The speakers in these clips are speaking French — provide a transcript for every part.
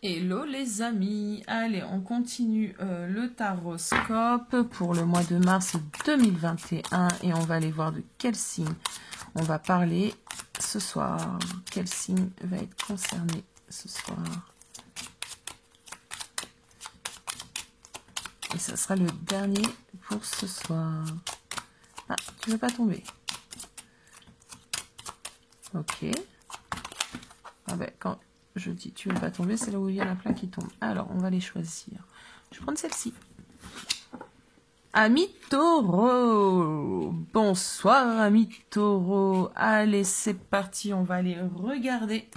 Hello les amis, allez on continue le taroscope pour le mois de mars 2021 et on va aller voir de quel signe on va parler ce soir. Quel signe va être concerné ce soir? Et ça sera le dernier pour ce soir. Ah, tu veux pas tomber? Ok. Ah ben quand je dis tu veux pas tomber, c'est là où il y a la plaque qui tombe. Alors on va les choisir. Je vais prendre celle-ci. Amis taureaux, bonsoir amis taureaux. Allez, c'est parti, on va aller regarder.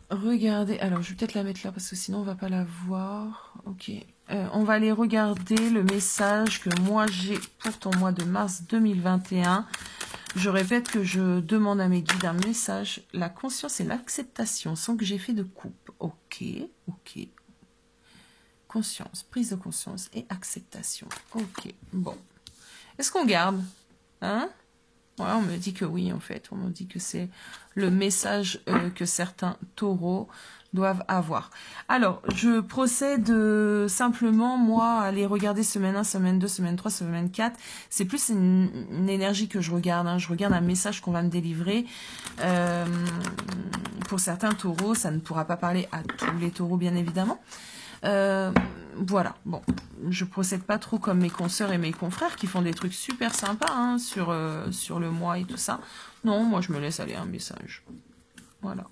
Regardez, alors je vais peut-être la mettre là parce que sinon on va pas la voir. Ok, on va aller regarder le message que moi j'ai pour ton mois de mars 2021. Je répète que je demande à mes guides un message, la conscience et l'acceptation sans que j'ai fait de coupe. Ok, ok. Conscience, prise de conscience et acceptation. Ok, bon. Est-ce qu'on garde? Hein? Ouais, on me dit que oui, en fait. On me dit que c'est le message que certains taureaux doivent avoir. Alors, je procède simplement, moi, à aller regarder semaine 1, semaine 2, semaine 3, semaine 4. C'est plus une énergie que je regarde. Hein. Je regarde un message qu'on va me délivrer. Pour certains taureaux, ça ne pourra pas parler à tous les taureaux, bien évidemment. Voilà, bon, je procède pas trop comme mes consoeurs et mes confrères qui font des trucs super sympas hein, sur le mois et tout ça. Non, moi je me laisse aller un message. Voilà.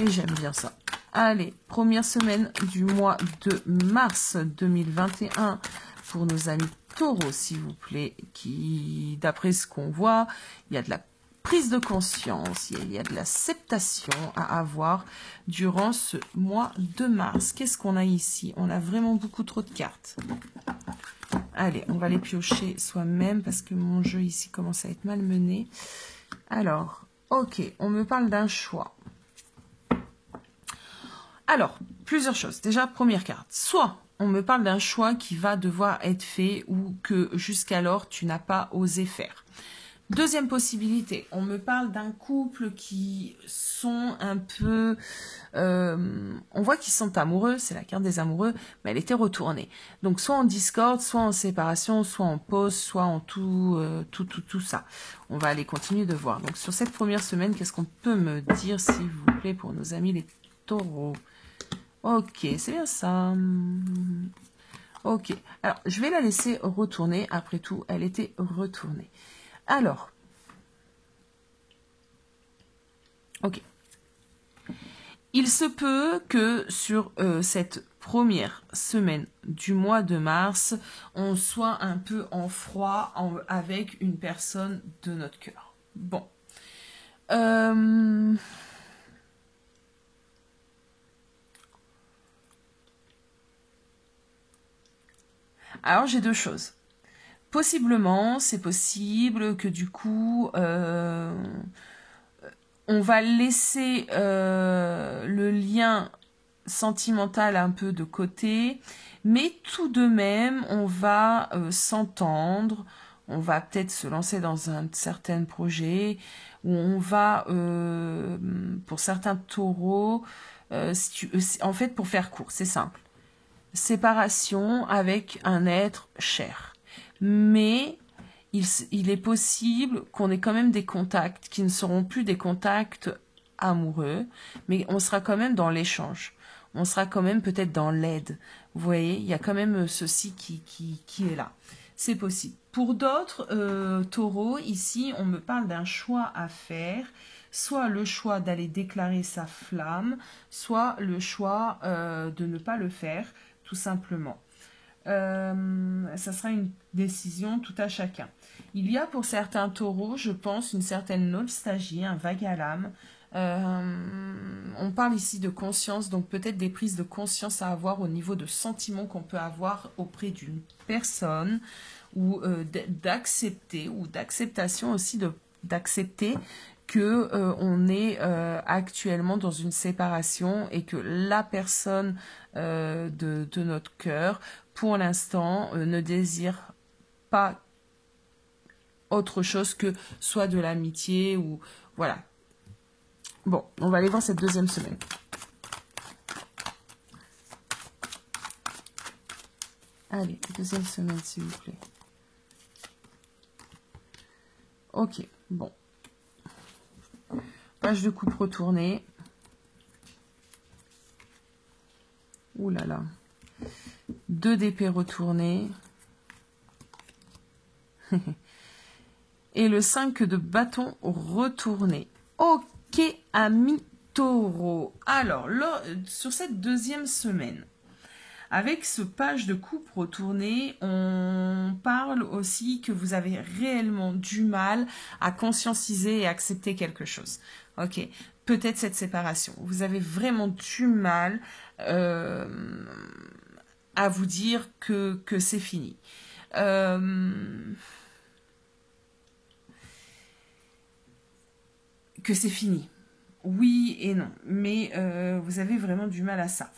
Et j'aime bien ça. Allez, première semaine du mois de mars 2021 pour nos amis taureaux, s'il vous plaît, qui, d'après ce qu'on voit, il y a de la prise de conscience, il y a de l'acceptation à avoir durant ce mois de mars. Qu'est-ce qu'on a ici? On a vraiment beaucoup trop de cartes. Allez, on va les piocher soi-même parce que mon jeu ici commence à être malmené. Alors, ok, on me parle d'un choix. Alors, plusieurs choses. Déjà, première carte. Soit on me parle d'un choix qui va devoir être fait ou que jusqu'alors tu n'as pas osé faire. Deuxième possibilité, on me parle d'un couple qui sont un peu... on voit qu'ils sont amoureux, c'est la carte des amoureux, mais elle était retournée. Donc soit en discorde, soit en séparation, soit en pause, soit en tout ça. On va aller continuer de voir. Donc sur cette première semaine, qu'est-ce qu'on peut me dire, s'il vous plaît, pour nos amis les taureaux? Ok, c'est bien ça. Ok, alors je vais la laisser retourner. Après tout, elle était retournée. Alors, ok. Il se peut que sur cette première semaine du mois de mars, on soit un peu en froid avec une personne de notre cœur. Bon. Alors, j'ai deux choses. Possiblement, c'est possible que du coup, on va laisser le lien sentimental un peu de côté, mais tout de même, on va s'entendre, on va peut-être se lancer dans un certain projet, où on va, pour certains taureaux, en fait, pour faire court, c'est simple. Séparation avec un être cher. Mais il est possible qu'on ait quand même des contacts qui ne seront plus des contacts amoureux, mais on sera quand même dans l'échange. On sera quand même peut-être dans l'aide. Vous voyez, il y a quand même ceci qui est là. C'est possible. Pour d'autres taureaux, ici, on me parle d'un choix à faire. Soit le choix d'aller déclarer sa flamme, soit le choix de ne pas le faire, tout simplement. Ça sera une décision tout à chacun. Il y a pour certains taureaux, je pense, une certaine nostalgie, un vague à l'âme. On parle ici de conscience, donc peut-être des prises de conscience à avoir au niveau de sentiments qu'on peut avoir auprès d'une personne, ou d'accepter, ou d'acceptation aussi d'accepter que on est actuellement dans une séparation et que la personne de notre cœur, pour l'instant, ne désire pas autre chose que soit de l'amitié ou voilà. Bon, on va aller voir cette deuxième semaine. Allez, deuxième semaine, s'il vous plaît. Ok, bon. Page de coupe retournée. Ouh là là. 2 d'épée retournée. Et le 5 de bâton retourné. Ok, amis taureaux. Alors, là, sur cette deuxième semaine, avec ce page de coupe retournée, on parle aussi que vous avez réellement du mal à conscientiser et accepter quelque chose. Ok, peut-être cette séparation. Vous avez vraiment du mal à vous dire que c'est fini. Que c'est fini. Oui et non, mais vous avez vraiment du mal à ça.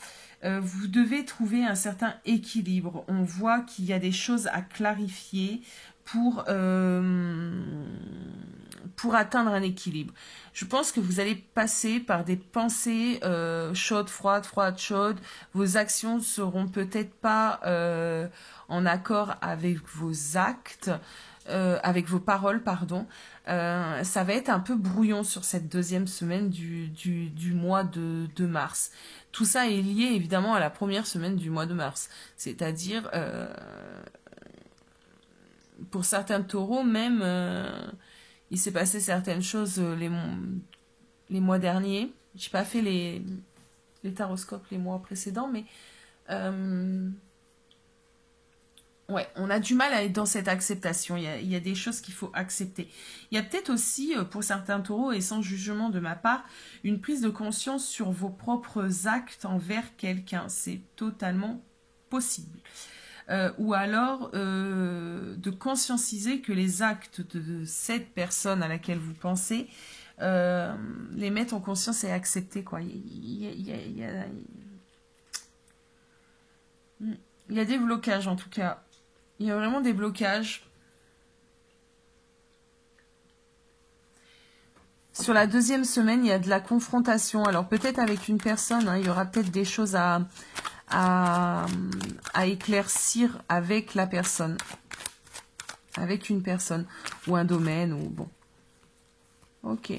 Vous devez trouver un certain équilibre. On voit qu'il y a des choses à clarifier pour atteindre un équilibre. Je pense que vous allez passer par des pensées chaudes, froides, chaudes. Vos actions ne seront peut-être pas en accord avec vos actes. Avec vos paroles, pardon, ça va être un peu brouillon sur cette deuxième semaine du mois de mars. Tout ça est lié évidemment à la première semaine du mois de mars. C'est-à-dire, pour certains taureaux, même, il s'est passé certaines choses les mois derniers. J'ai pas fait les taroscopes les mois précédents, mais... ouais, on a du mal à être dans cette acceptation. Il y a des choses qu'il faut accepter. Il y a peut-être aussi, pour certains taureaux, et sans jugement de ma part, une prise de conscience sur vos propres actes envers quelqu'un. C'est totalement possible. Ou alors, de conscientiser que les actes de cette personne à laquelle vous pensez, les mettre en conscience et accepter, quoi. Il y a des blocages, en tout cas. Il y a vraiment des blocages. Sur la deuxième semaine, il y a de la confrontation. Alors peut-être avec une personne, hein, il y aura peut-être des choses à éclaircir avec la personne. Avec une personne. Ou un domaine, ou bon. Ok.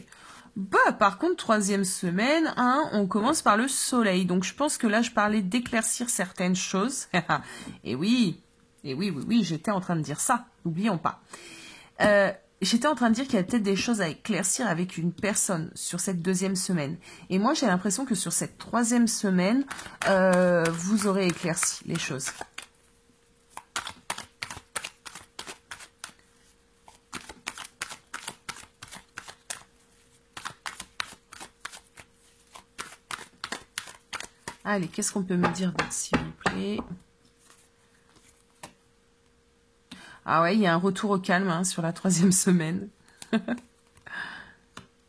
Bah, par contre, troisième semaine, hein, on commence par le soleil. Donc je pense que là, je parlais d'éclaircir certaines choses. Et oui... Et oui, j'étais en train de dire ça, n'oublions pas. J'étais en train de dire qu'il y a peut-être des choses à éclaircir avec une personne sur cette deuxième semaine. Et moi, j'ai l'impression que sur cette troisième semaine, vous aurez éclairci les choses. Allez, qu'est-ce qu'on peut me dire d'autre, s'il vous plaît ? Ah ouais, il y a un retour au calme hein, sur la troisième semaine.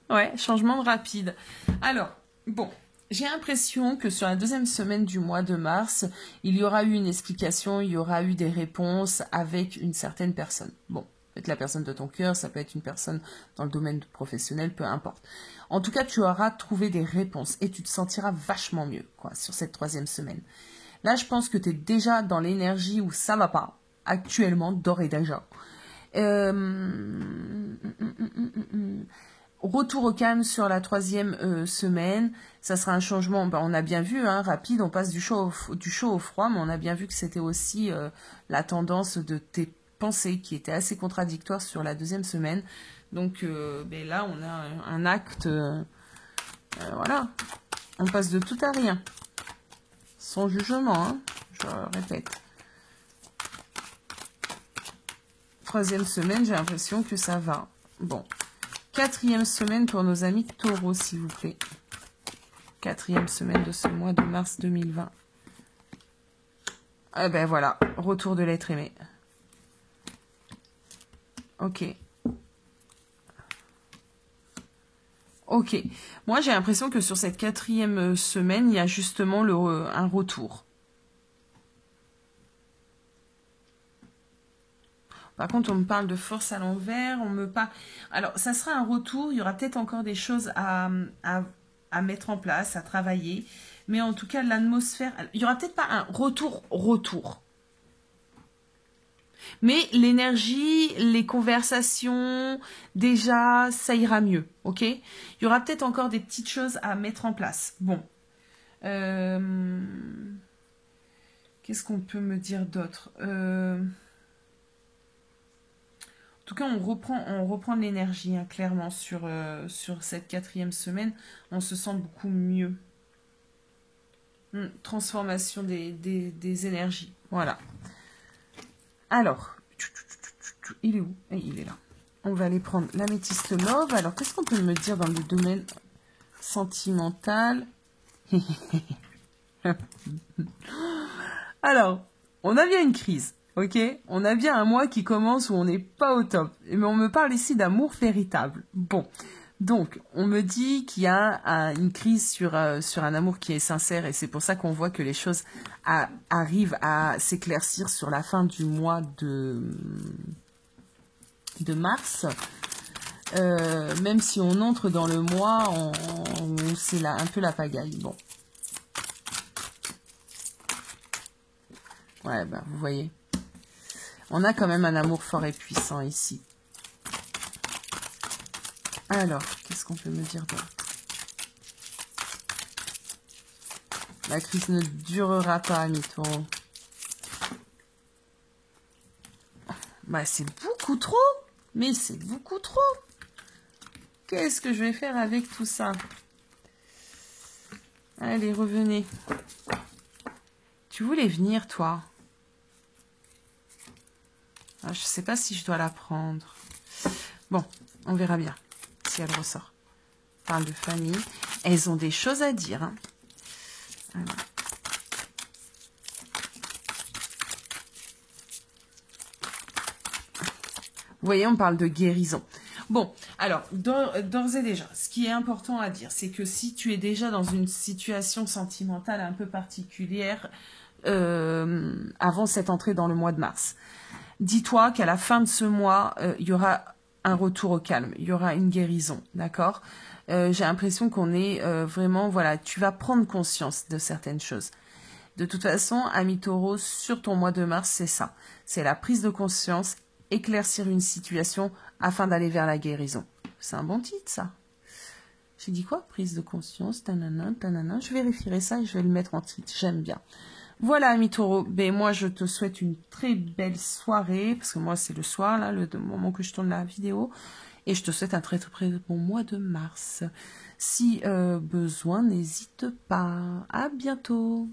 Ouais, changement rapide. Alors, bon, j'ai l'impression que sur la deuxième semaine du mois de mars, il y aura eu une explication, il y aura eu des réponses avec une certaine personne. Bon, peut-être la personne de ton cœur, ça peut être une personne dans le domaine professionnel, peu importe. En tout cas, tu auras trouvé des réponses et tu te sentiras vachement mieux quoi, sur cette troisième semaine. Là, je pense que tu es déjà dans l'énergie où ça va pas. Actuellement, d'ores et déjà. Retour au calme sur la troisième semaine. Ça sera un changement, ben, on a bien vu, hein, rapide, on passe du chaud au froid, mais on a bien vu que c'était aussi la tendance de tes pensées qui était assez contradictoire sur la deuxième semaine. Donc ben là, on a un acte, voilà, on passe de tout à rien. Sans jugement, hein, je répète. Troisième semaine, j'ai l'impression que ça va. Bon. Quatrième semaine pour nos amis taureaux, s'il vous plaît. Quatrième semaine de ce mois de mars 2020. Eh ben voilà, retour de l'être aimé. Ok. Ok. Moi, j'ai l'impression que sur cette quatrième semaine, il y a justement un retour. Par contre, on me parle de force à l'envers, on me parle... Alors, ça sera un retour, il y aura peut-être encore des choses à mettre en place, à travailler. Mais en tout cas, l'atmosphère... Il n'y aura peut-être pas un retour. Mais l'énergie, les conversations, déjà, ça ira mieux, ok? Il y aura peut-être encore des petites choses à mettre en place. Bon. Qu'est-ce qu'on peut me dire d'autre? En tout cas, on reprend de l'énergie, hein, clairement, sur cette 4e semaine. On se sent beaucoup mieux. Transformation des énergies. Voilà. Alors, il est où? Il est là. On va aller prendre l'améthyste love. Alors, qu'est-ce qu'on peut me dire dans le domaine sentimental? Alors, on a bien une crise, ok? On a bien un mois qui commence où on n'est pas au top. Mais on me parle ici d'amour véritable. Bon, donc, on me dit qu'il y a une crise sur un amour qui est sincère et c'est pour ça qu'on voit que les choses arrivent à s'éclaircir sur la fin du mois de mars. Même si on entre dans le mois, c'est un peu la pagaille. Bon. Ouais, ben, vous voyez. On a quand même un amour fort et puissant ici. Alors, qu'est-ce qu'on peut me dire d'autre? La crise ne durera pas, ami taureau. Bah, c'est beaucoup trop. Mais c'est beaucoup trop. Qu'est-ce que je vais faire avec tout ça? Allez, revenez. Tu voulais venir, toi? Ah, je sais pas si je dois la prendre. Bon, on verra bien si elle ressort. Parle de famille. Elles ont des choses à dire. Hein. Alors. Vous voyez, on parle de guérison. Bon, alors, d'ores et déjà, ce qui est important à dire, c'est que si tu es déjà dans une situation sentimentale un peu particulière avant cette entrée dans le mois de mars, dis-toi qu'à la fin de ce mois, il y aura un retour au calme, il y aura une guérison, d'accord? J'ai l'impression qu'on est vraiment, voilà, tu vas prendre conscience de certaines choses. De toute façon, ami taureau, sur ton mois de mars, c'est ça. C'est la prise de conscience, éclaircir une situation afin d'aller vers la guérison. C'est un bon titre, ça. J'ai dit quoi? Prise de conscience, tanana, tanana. Je vérifierai ça et je vais le mettre en titre. J'aime bien. Voilà, ami taureau. Ben, moi, je te souhaite une très belle soirée, parce que moi, c'est le soir, là, le moment que je tourne la vidéo. Et je te souhaite un très, très bon mois de mars. Si besoin, n'hésite pas. À bientôt.